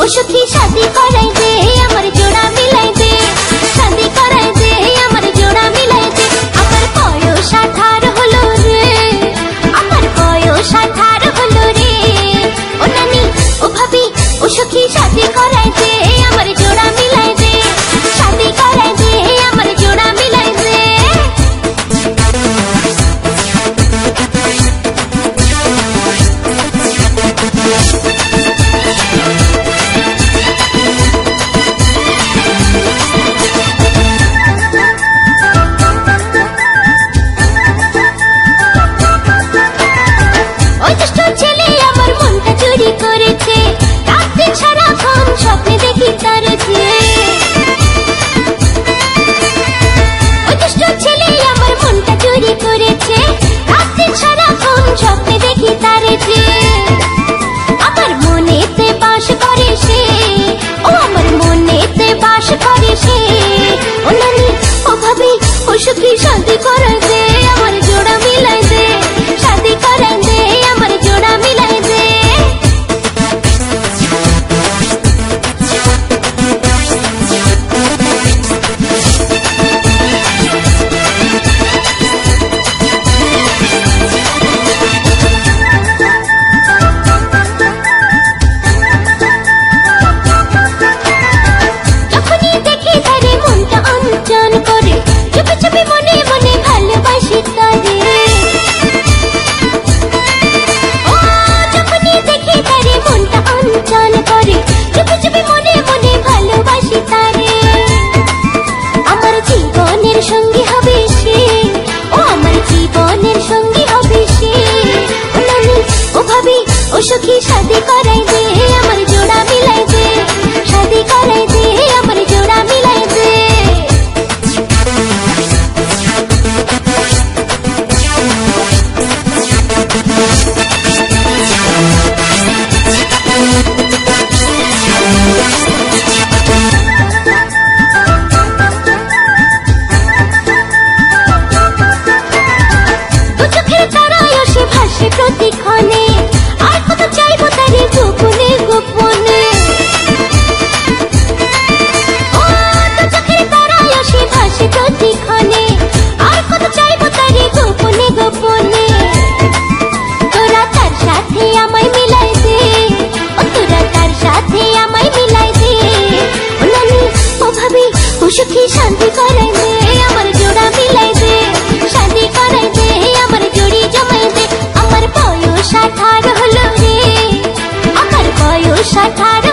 ও সখী শাদি করাই দে আমার জোড়া মিলাই দে, শাদি করাই দে আমার জোড়া মিলাই দে। আমার বয়স 18 হলো রে, আমার বয়স 18 হলো রে। ও নানি ও ভাবি ও সখী শাদি করাই দে আমার জোড়া মিলাই দে, শাদি করাই দে আমার জোড়া মিলাই দে। ওই দুষ্ট ছেলে আমার মনটা চুরি করেছে, রাতে সারাক্ষণ স্বপ্নে দেখি তার যে। ওই দুষ্ট ছেলে আমার মনটা চুরি করেছে, রাতে সারাক্ষণ স্বপ্নে দেখি তার যে। আমার মনেতে বাস করে সে, ও আমার মনেতে বাস করে সে। ও নানি ও ভাবি ও সখী শাদি করাই দে আমার জোড়া মিলাই দে, শাদি করাই দে আমার জোড়া মিলাই দে। যখনই দেখি তারে মনটা অঞ্চন করে, চুপি চুপি মনে মনে ভালোবাসি তারে। ও যখনই দেখি তারে মনটা অঞ্চন করে, চুপি চুপি মনে মনে ভালোবাসি তারে। আমার জীবনের সঙ্গী হবে সে, ও আমার জীবনের সঙ্গী হবে সে। ও নানি ও ভাবি ও সখী শাদি করাই দে আমার জোড়া মিলাই দে, শাদি করাই দে আমার জোড়া মিলাই দে। দু চোখের তারায় সে ভাসে প্রতিক্ষণে, আর কত চাইবো তারে গোপনে গোপনে। ও দু চোখের তারায় সে ভাসে প্রতিক্ষণে, আর কত চাইবো তারে গোপনে গোপনে। তোরা তার সাথে আমায় মিলাই দে, ও তোরা তার সাথে আমায় মিলাই দে। ও নানি ও ভাবি ও সখী শান্তি করাই দে আমার জোড়া মিলাই দে, শাদি করাই দে আমার জোড়ি জমাই দে। আমার বয়স 18 হলো রে, আমার বয়স 18